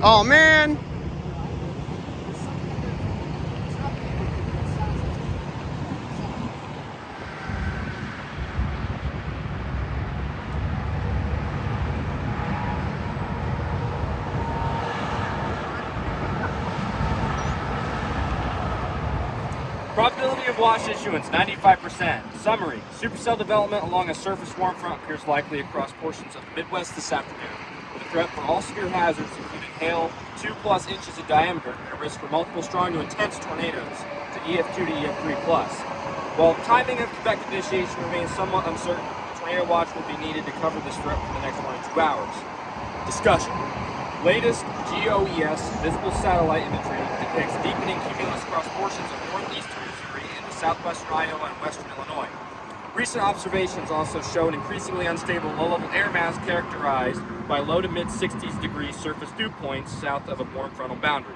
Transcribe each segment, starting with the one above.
Oh man. Probability of wash issuance, 95%. Summary, supercell development along a surface warm front appears likely across portions of the Midwest this afternoon, with a threat for all severe hazards, including hail, 2+ inches in diameter, and a risk for multiple strong to intense tornadoes, to EF2 to EF3+. While timing of convective initiation remains somewhat uncertain, tornado watch will be needed to cover this threat for the next 1 to 2 hours. Discussion. Latest GOES visible satellite imagery depicts deepening cumulus across portions of northeastern Missouri into southwestern Iowa and western Illinois. Recent observations also show an increasingly unstable low-level air mass characterized by low to mid-60s degree surface dew points south of a warm frontal boundary.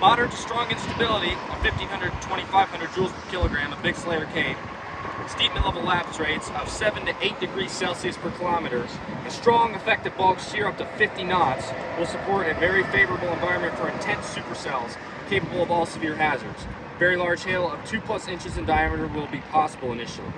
Moderate to strong instability of 1,500 to 2,500 joules per kilogram of Big Slayer Cave, steep mid-level lapse rates of 7 to 8 degrees Celsius per kilometer, and strong effective bulk shear up to 50 knots will support a very favorable environment for intense supercells capable of all severe hazards. Very large hail of 2+ inches in diameter will be possible initially.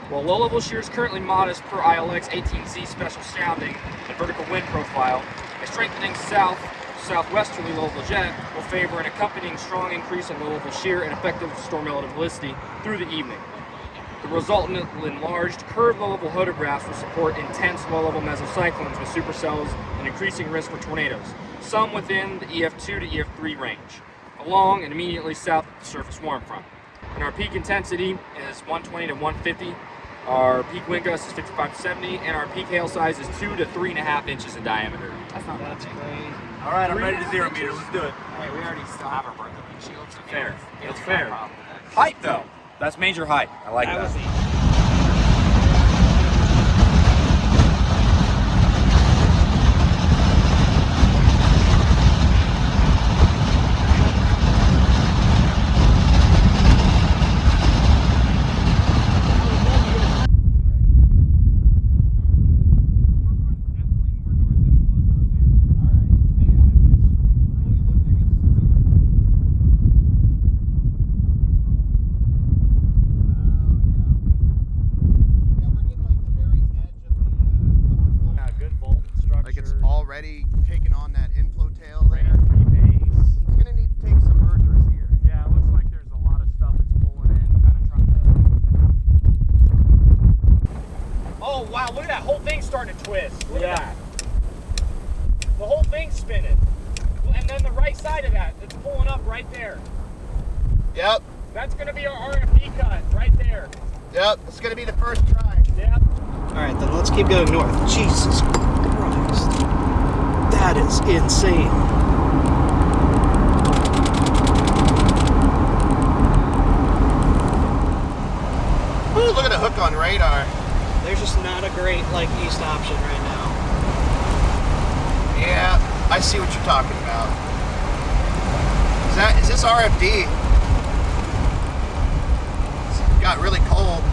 While low-level shear is currently modest per ILX 18Z special sounding and vertical wind profile, a strengthening southwesterly low-level jet will favor an accompanying strong increase in low-level shear and effective storm velocity through the evening. The resultant enlarged curved low-level photographs will support intense low-level mesocyclones with supercells and increasing risk for tornadoes, some within the EF2 to EF3 range, along and immediately south of the surface warm front. And our peak intensity is 120 to 150, our peak wind gust is 55 to 70, and our peak hail size is 2 to 3.5 inches in diameter. That's not bad. That's great. All right, I'm ready to 0 meter. Let's do it. Hey, we already still have our birthday windshield. So Fair. It's fair. fair. Height, though. That's major height. I like that. Was easy. Already taking on that inflow tail there. It's gonna need to take some mergers here. Yeah, it looks like there's a lot of stuff that's pulling in, kind of trying to... Oh, wow, look at that. Whole thing's starting to twist. Look at that. The whole thing's spinning. And then the right side of that, it's pulling up right there. Yep. That's going to be our RFD cut right there. Yep, it's gonna be the first try. Yep. Alright, then let's keep going north. Jesus Christ. That is insane. Ooh, look at the hook on radar. There's just not a great east option right now. Yeah, I see what you're talking about. Is this RFD? It's got really cold.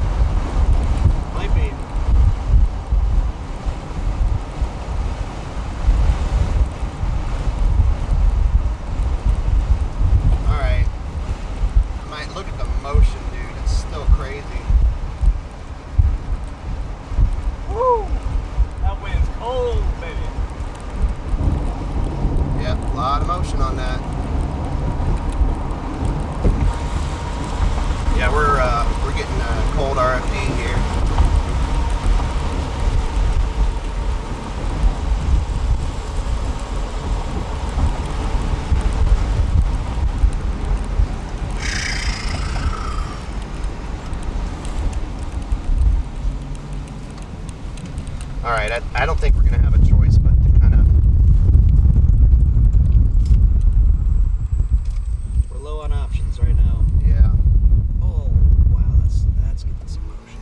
Might be. Alright. I might look at the motion, dude. It's still crazy. Woo! That wind's cold, baby. Yep, a lot of motion on that. Yeah, we're getting cold RFD here. All right, I don't think we're gonna have a choice but to kind of. We're low on options right now. Yeah. Oh, wow, that's getting some motion.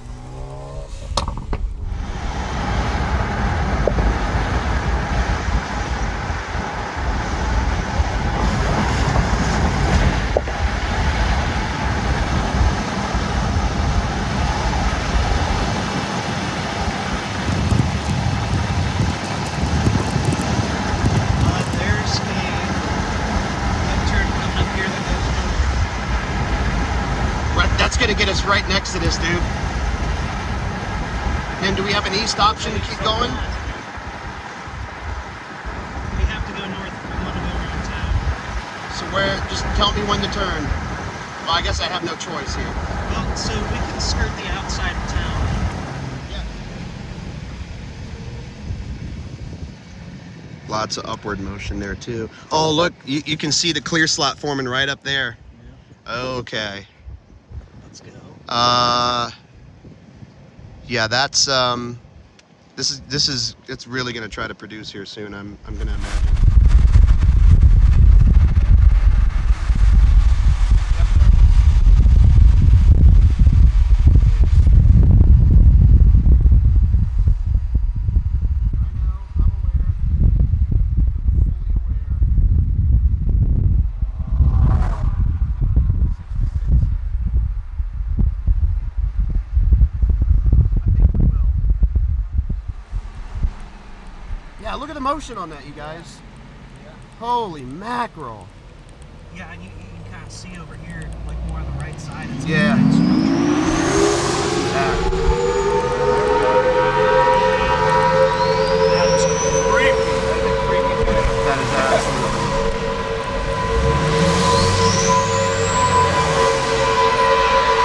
us right next to this, dude. And do we have an east option to keep going? We have to go north if we want to go around town. So where, just tell me when to turn. Well, I guess I have no choice here. Well, so we can skirt the outside of town. Yeah. Lots of upward motion there too. Oh, look, you can see the clear slot forming right up there. Okay. Let's go. Yeah, that's it's really gonna try to produce here soon. I'm gonna imagine. Yeah, look at the motion on that, you guys. Yeah. Holy mackerel. Yeah, and you can kind of see over here, like more on the right side. It's Yeah. That is creepy. That's a creepy thing. That is absolutely.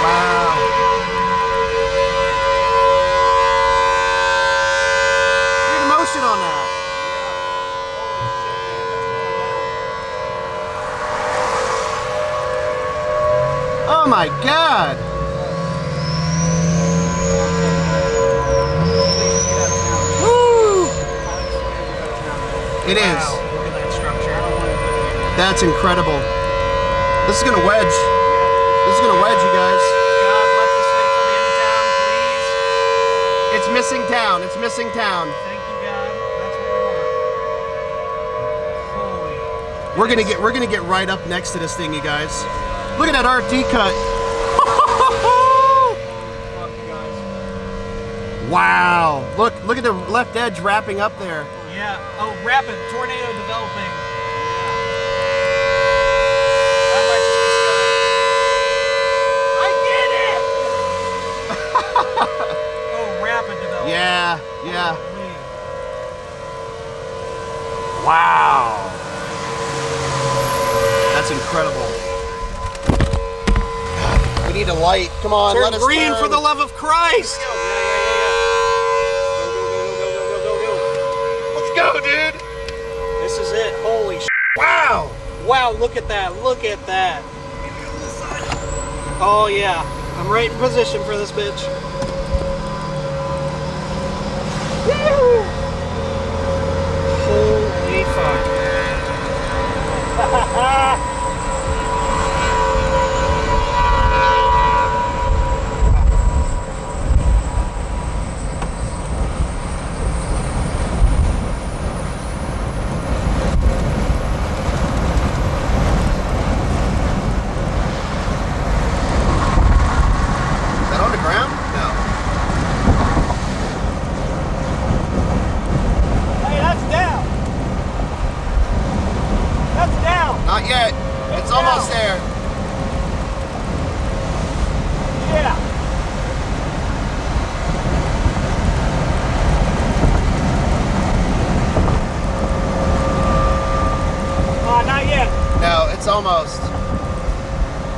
Wow. Look at the motion on that. Oh my God! Woo! It is. Wow, look at that structure. I don't want to put it here. That's incredible. This is gonna wedge. This is gonna wedge, you guys. God, let this thing come into town, please. It's missing town. It's missing town. Thank you, God. That's what we want. Holy. We're gonna get right up next to this thing, you guys. Look at that RT cut. Fuck you guys. Wow. Look at the left edge wrapping up there. Yeah. Oh, rapid tornado developing. That might just be stuff. I get it! Oh, rapid developing. Yeah, yeah. Holy. Wow. That's incredible. We need a light. Come on, Turn let us green turn. for the love of Christ. Go, Let's go, dude. This is it. Holy sh**. Wow. Wow, look at that. Look at that. Oh, yeah. I'm right in position for this bitch. Woo! Holy fuck. Is that on the ground? No. Hey, that's down. That's down. Not yet. It's almost there. Yeah. Not yet. No, it's almost.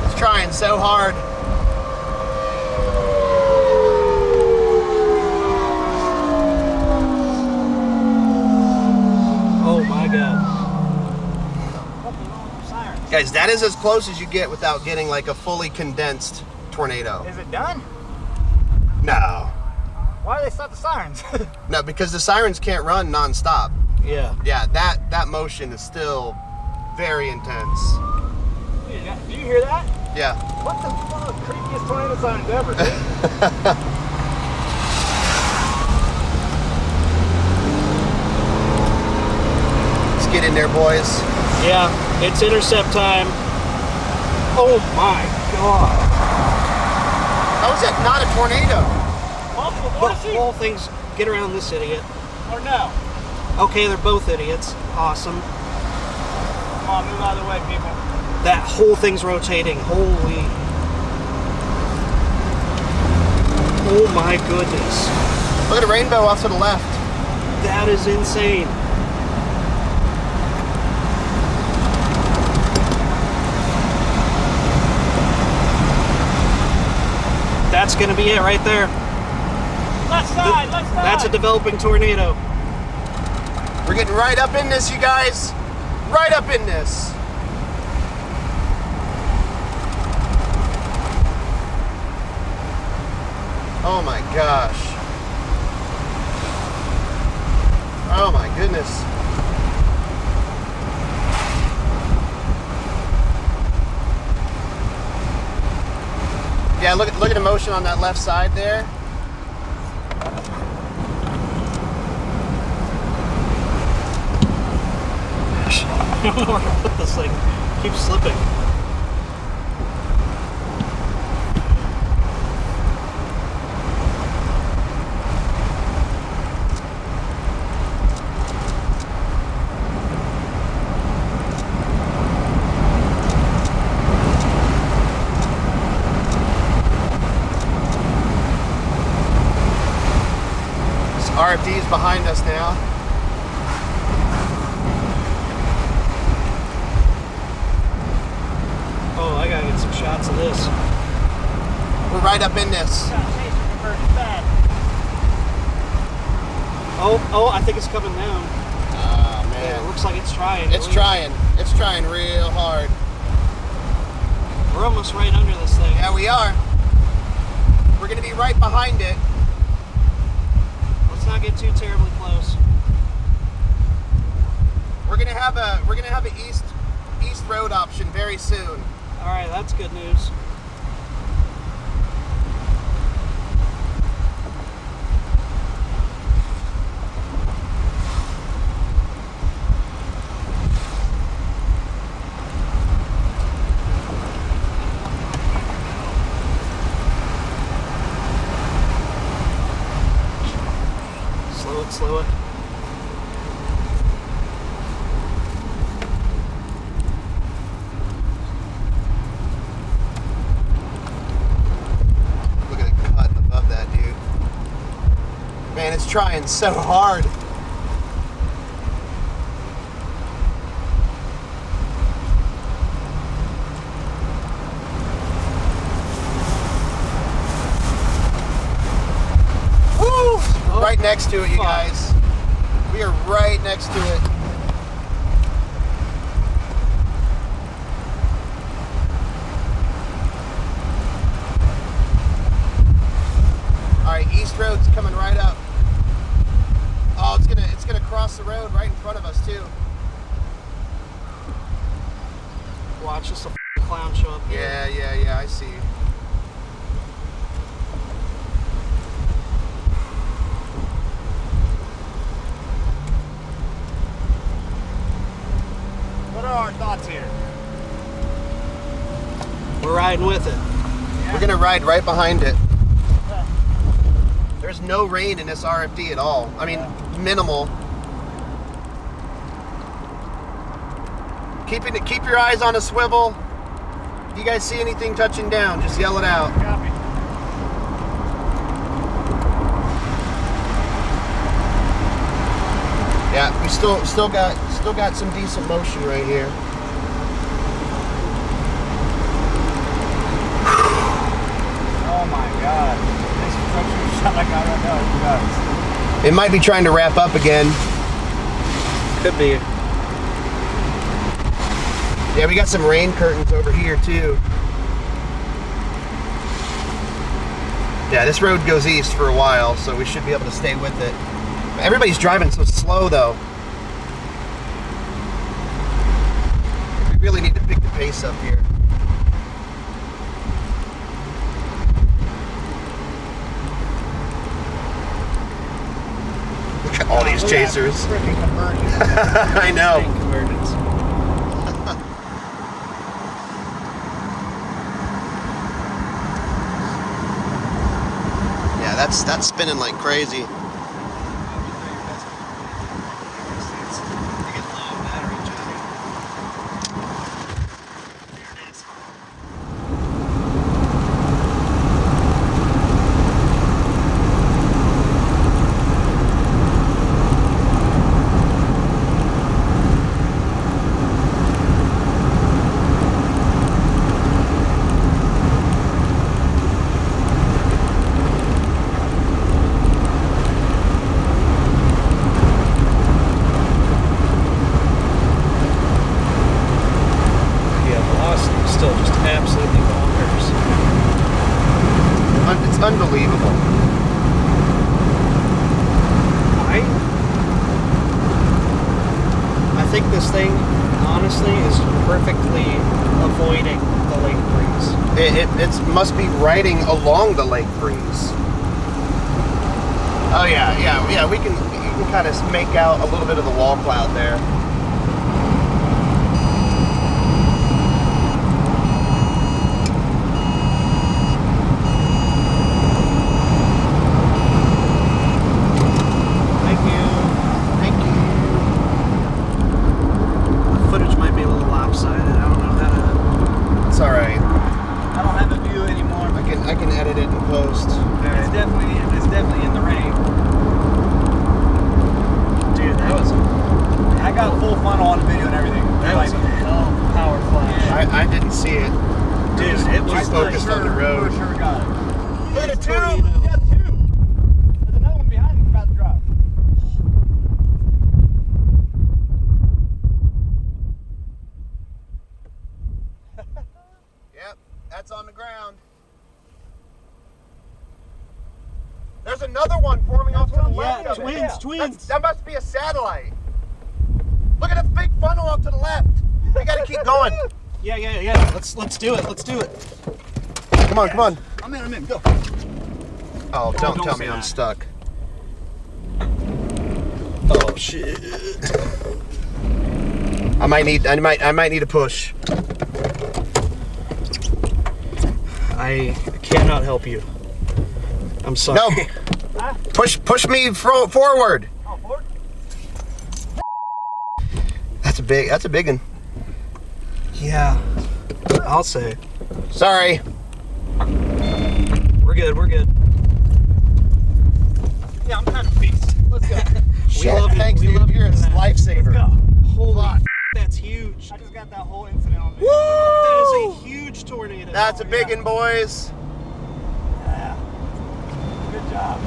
It's trying so hard. Oh, my God. Sirens. Guys, that is as close as you get without getting like a fully condensed tornado. Is it done? No. Why do they stop the sirens? No, because the sirens can't run nonstop. Yeah. Yeah, that motion is still very intense. Do you hear that? Yeah. What the fuck? Creepiest tornado sirens ever, dude. Let's get in there, boys. Yeah, it's intercept time. Oh, my God. How is that not a tornado? Multiple But forces? whole things, get around this idiot. Or no? Okay, they're both idiots. Awesome. Come on, move out of the way, people. That whole thing's rotating. Holy. Oh my goodness. Look at the rainbow off to the left. That is insane. That's gonna be it right there. Left side, left side. That's a developing tornado. We're getting right up in this, you guys. Right up in this. Oh my gosh. Oh my goodness. Yeah, look at the motion on that left side there. I don't know where to put this thing. It keeps slipping. This RFD is behind us now. Oh, I gotta get some shots of this. We're right up in this. Oh, I think it's coming down. Ah, Yeah, man. it looks like it's trying. It's trying. It's trying real hard. We're almost right under this thing. Yeah, we are. We're gonna be right behind it. Let's not get too terribly close. We're gonna have a east road option very soon. All right, that's good news. Slow it. Look at it cut above that, dude. Man, it's trying so hard. Woo! Right next to it, you fuck. guys. We are right next to it. All right, East Road's coming right up. Oh, it's gonna cross the road right in front of us too. Watch this clown show up here. Yeah, I see. What are our thoughts here? We're riding with it. We're gonna ride right behind it. There's no rain in this RFD at all. I mean, minimal. Keep your eyes on a swivel. If you guys see anything touching down, just yell it out. Copy. Yeah, we still got some decent motion right here. Oh my god. This structure shot I got right now, you guys. It might be trying to wrap up again. Could be. Yeah, we got some rain curtains over here too. Yeah, this road goes east for a while, so we should be able to stay with it. Everybody's driving so slow though. We really need to pick the pace up here. Look at all these chasers. Freaking convergence. I know. Convergence. Yeah, that's spinning like crazy. this thing, honestly, is perfectly avoiding the lake breeze. It must be riding along the lake breeze. Oh yeah. You can kind of make out a little bit of the wall cloud there. I didn't see it. Dude, it was focused on the road. For sure got it. Look at a tube! You got two! There's another one behind you about to drop. Yep, that's on the ground. There's another one forming off to the left. Yeah, of it. twins. That must be a satellite. Look at the big funnel off to the left. We gotta keep going. Yeah. Let's do it. Let's do it. Come on. I'm in, go. Oh, don't tell say me I'm that. stuck. Oh shit. I might need a push. I cannot help you. I'm sorry. No. Push me forward. Oh, forward? That's a big one. Yeah. I'll say. Sorry. We're good. Yeah, I'm kind of beast. Let's go. Shit, love you. thanks, We dude. love you You're a for that. lifesaver. Holy Fuck. that's huge. I just got that whole incident on video. That is a huge tornado. That's a big one, boys. Yeah. Good job.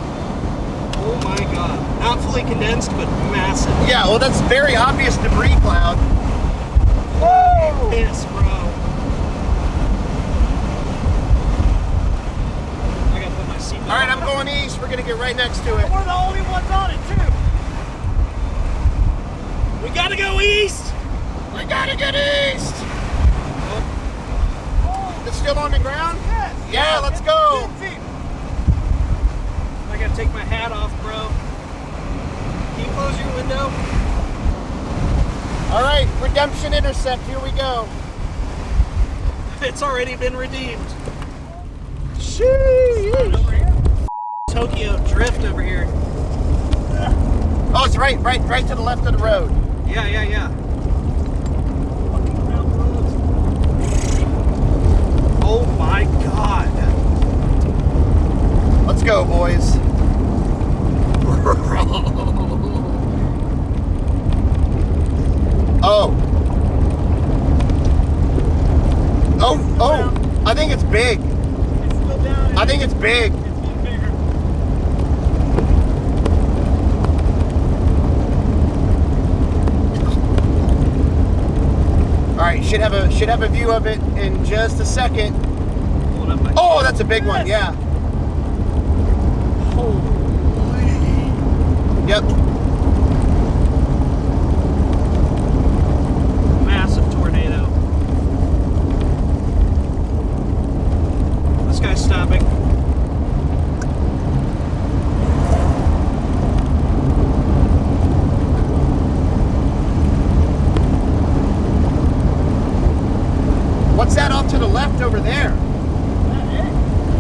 Oh my god. Not fully condensed, but massive. Yeah, well, that's very obvious debris cloud. Woo! Piss, bro. I gotta put my seatbelt All right, I'm on. going east. We're gonna get right next to it. We're the only ones on it, too. We gotta go east! We gotta get east. It's still on the ground? Yes. Yeah, let's go. 10 feet. I gotta take my hat off, bro. Can you close your window? All right, redemption intercept. Here we go. It's already been redeemed. Sheesh. Over here. Tokyo drift over here. Oh, it's right to the left of the road. Yeah. Fucking railroads. Oh my god. Let's go, boys. Oh, I think it's big. It's still down. I think it's big. It's getting bigger. All right, should have a view of it in just a second. Hold up my Oh, that's a big one. Yeah. Yep. massive tornado. This guy's stopping. What's that off to the left over there?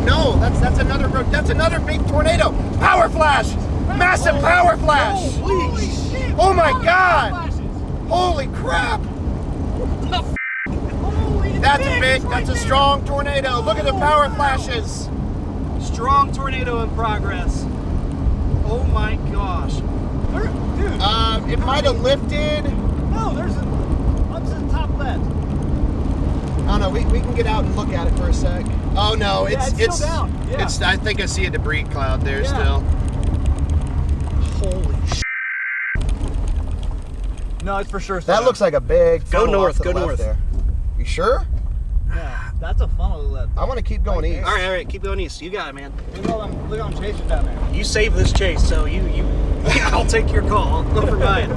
No, that's another road. That's another big tornado. Power flash! Massive power flash! Holy shit. Oh my Holy God. flashes. Holy crap! Holy, it's That's big. a big, It's right that's a there. strong tornado. Look at the power flashes. Strong tornado in progress. Oh my gosh. Dude. It might have lifted. No, there's a. Up to the top left. Oh no, we can get out and look at it for a sec. Oh no, Yeah, it's still down. Yeah. It's. I think I see a debris cloud there Yeah. still. Holy shit. No, it's for sure. That looks like a big. Go funnel north, off to the go left north. There. You sure? Yeah, that's a funnel left. I want to keep going east. All right, keep going east. You got it, man. Look at all them chasers down there. You save this chase, so you I'll take your call over mine.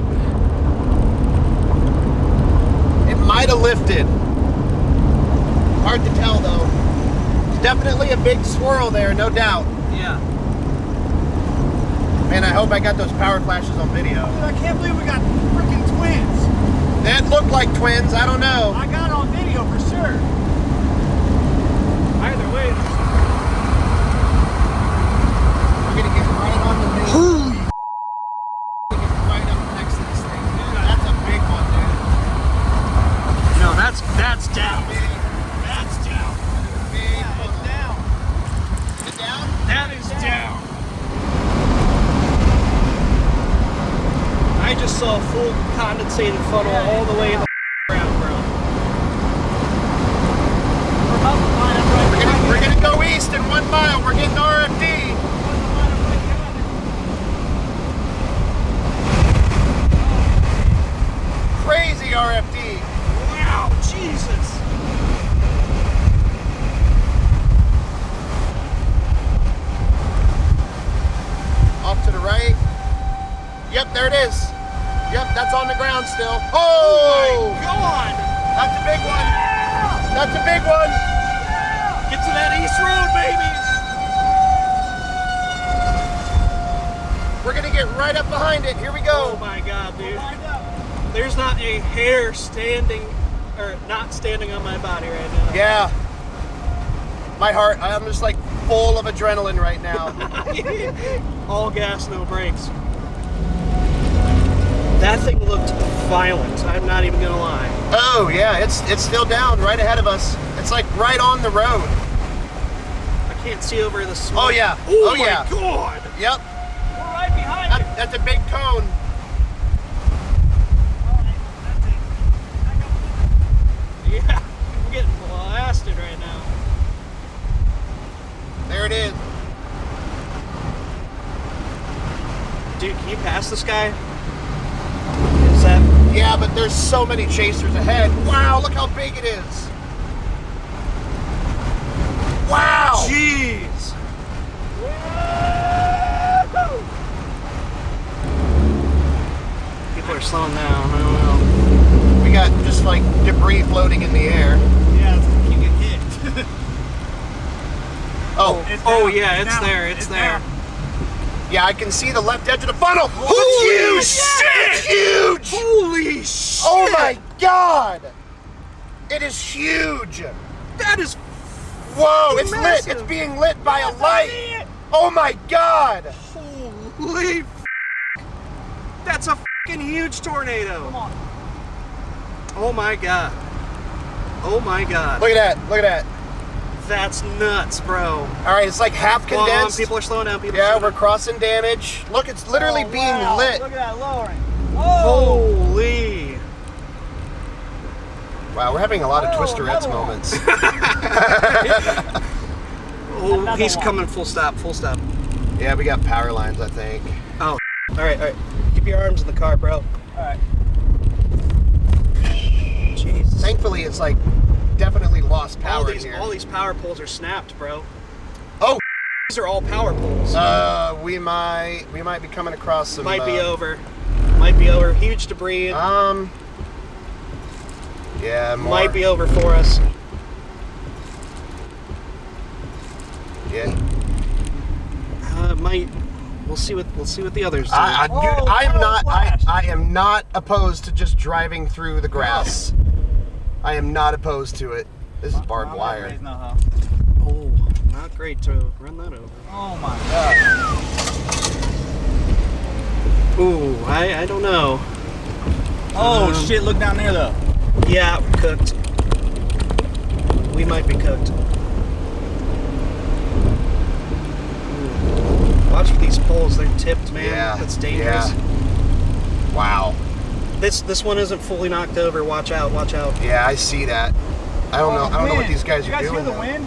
might have lifted. Hard to tell though. Definitely a big swirl there, no doubt. Yeah. Man, I hope I got those power flashes on video. Dude, I can't believe we got freaking twins. That looked like twins, I don't know. I got it on video for sure. Either way, We're gonna get right on the main. Holy get right up next to this thing. Dude, that's a big one, dude. No, that's down. That's down. Big one. it's down. Is it down? That is down. I just saw a full condensated funnel all the way in the ground, bro. We're about to line up right behind We're gonna go east in 1 mile. We're getting RFD. Crazy RFD. Wow, Jesus. Off to the right. Yep, there it is. Yep, that's on the ground still. Oh! God. That's a big one. That's a big one. Get to that east road, baby. We're gonna get right up behind it. Here we go. Oh my God, dude. There's not a hair standing, or not standing on my body right now. Yeah. My heart, I'm just like full of adrenaline right now. All gas, no brakes. That thing looked violent. I'm not even gonna lie. Oh yeah, it's still down right ahead of us. It's like right on the road. I can't see over the smoke. Oh yeah. Oh, Oh my yeah. God. Yep. We're right behind you. That's a big cone. Yeah, I'm getting blasted right now. There it is. Dude, can you pass this guy? Is that? Yeah, but there's so many chasers ahead. Wow, look how big it is. Wow. Jeez. People are slowing down. I don't know. We got just like debris floating in the air. Yeah, you get hit. Oh, It's Oh down. yeah, it's down. there. It's there. down. yeah, I can see the left edge of the funnel. Holy Huge! shit! Huge! Holy shit! Oh my God! It is huge. That is Whoa, it's lit. massive. It's being lit by a light. Oh my God! holy. That's a fucking huge tornado. Come on. Oh my God. Oh my God. Look at that. Look at that. That's nuts, bro. All right, it's like half Hold on, condensed. people are slowing down. People are Yeah, slowing we're down. crossing damage. Look, it's literally Oh, being wow. lit. Look at that lowering. Whoa. Holy. Wow, we're having a lot of Oh, Twisterettes another one. moments. Oh, Another he's one. coming full stop, full stop. Yeah, we got power lines, I think. Oh, all right. Keep your arms in the car, bro. All right. Jesus. Thankfully, it's like definitely lost power in here. All these power poles are snapped, bro. Oh, These are all power poles. we might be coming across some. Might be over. Might be over. Huge debris. Yeah, more. Might be over for us. Yeah. Might. We'll see what the others do. Dude, I am power not. flash. I am not opposed to just driving through the grass. I am not opposed to it. This is barbed My wire. memory's not, huh? Oh, not great to run that over. Oh my God. Ooh, I don't know. Oh shit! Look down there though. Yeah, we're cooked. We might be cooked. Ooh. Watch for these poles, they're tipped, man. Yeah, That's dangerous. yeah. Wow. This one isn't fully knocked over. Watch out, watch out. Yeah, I see that. I don't know. I don't know what Wind. these guys you are guys doing. hear the though. wind?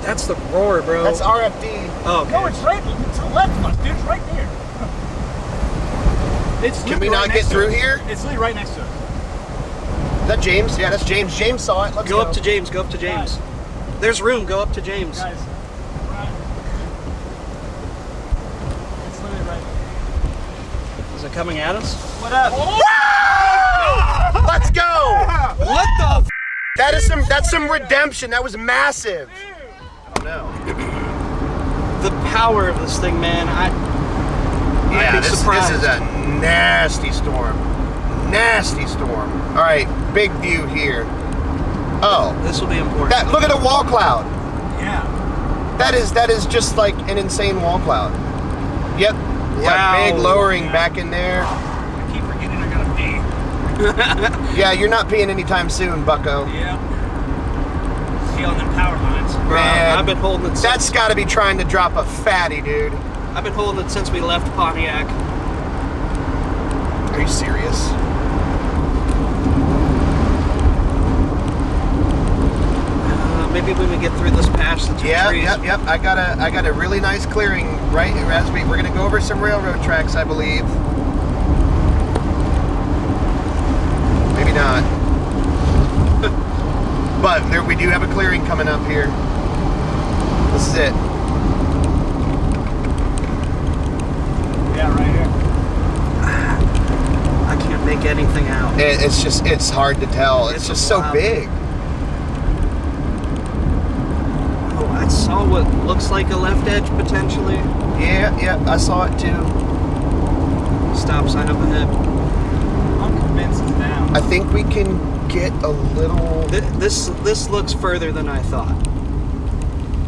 That's the roar, bro. That's RFD. Oh, okay. No, it's right to the left of us, dude. It's right there. It's Can we literally not right get next to through us. here? It's literally right next to us. Is that James? Yeah, that's James. James saw it. Let's Go up to James, go up to James. There's room, go up to James. Guys, right. It's literally right. Is it coming at us? What up? Let's go! That's some redemption. That was massive. I don't know. The power of this thing, man. I'd be This surprised. is a nasty storm. Nasty storm. All right, big view here. Oh, This will be important. look at the wall cloud. Yeah. That is just like an insane wall cloud. Yep. Wow. Yeah, big lowering back in there. I keep forgetting I gotta pee. Yeah, you're not peeing anytime soon, bucko. Yeah. Feeling them power lines. Man, I've been holding it. That's got to be trying to drop a fatty, dude. I've been holding it since we left Pontiac. Are you serious? Maybe when we get through this patch, the trees. Yep. I got a really nice clearing right as we're gonna go over some railroad tracks, I believe. Maybe not. But we do have a clearing coming up here. This is it. Yeah, right here. I can't make anything out. It's hard to tell. It's just so wild. big. Oh, I saw what looks like a left edge potentially. Yeah, I saw it too. Stop sign up ahead. I'm convinced it's down. I think we can get a little. This looks further than I thought.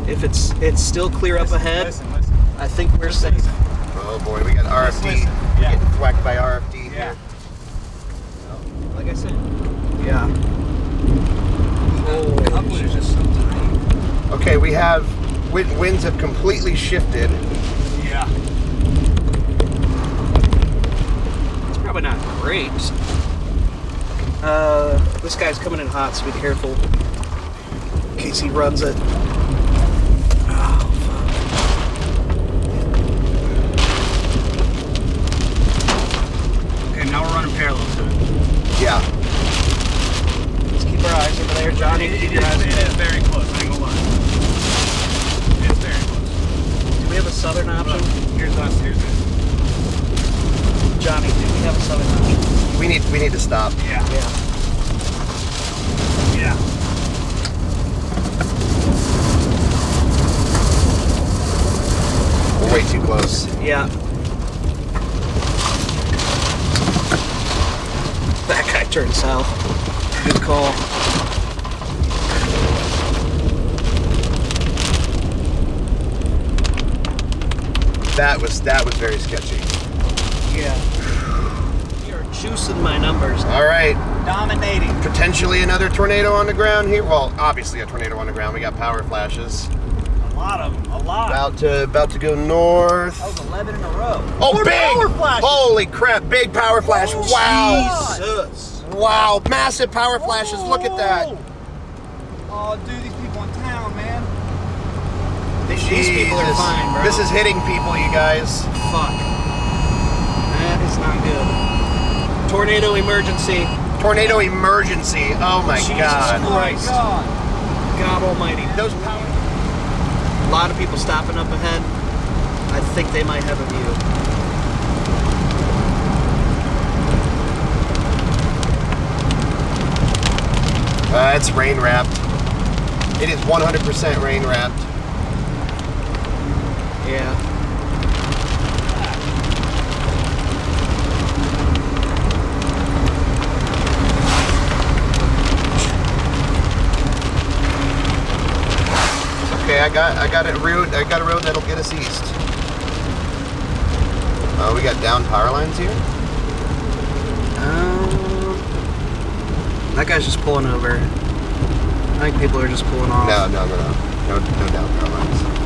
If it's still clear up ahead, Listen. I think we're safe. Listen. Oh boy, we got RFD. Listen. We're Yeah. getting whacked by RFD Yeah. here. Like I said. Yeah. Couple is just so tight. Okay, we have winds have completely shifted. Yeah. It's probably not great. This guy's coming in hot, so be careful. In case he runs it. Oh, Okay, now we're running parallel to it. Yeah. let's keep our eyes over there, Johnny. Keep your eyes It over is very close, I ain't gonna lie. It's very close. Do we have a southern option? Here's us, here's it. Johnny, do we have a southern option? We need to stop. Yeah. Yeah. Yeah. We're way too close. Yeah. That guy turned south. Good call. That was very sketchy. Yeah. You're juicing my numbers. All right, Dominating. potentially another tornado on the ground here. Well, obviously a tornado on the ground. We got power flashes. A lot of them. A lot. About to go north. That was 11 in a row. Oh, More big! power flashes. Holy crap! Big power flash! Oh, Wow! Jesus. Wow! Massive power flashes! Look at that! Oh, dude, these people in town, man. These people are Jesus. fine, bro. This is hitting people, you guys. Fuck. That is not good. Tornado emergency. Tornado emergency! Oh my Jesus God! Christ. God. God almighty. Those power. A lot of people stopping up ahead. I think they might have a view. It's rain wrapped. It is 100% rain wrapped. Yeah. Okay, I got a road that'll get us east. Oh, we got down power lines here. That guy's just pulling over. I think people are just pulling off. No down power lines.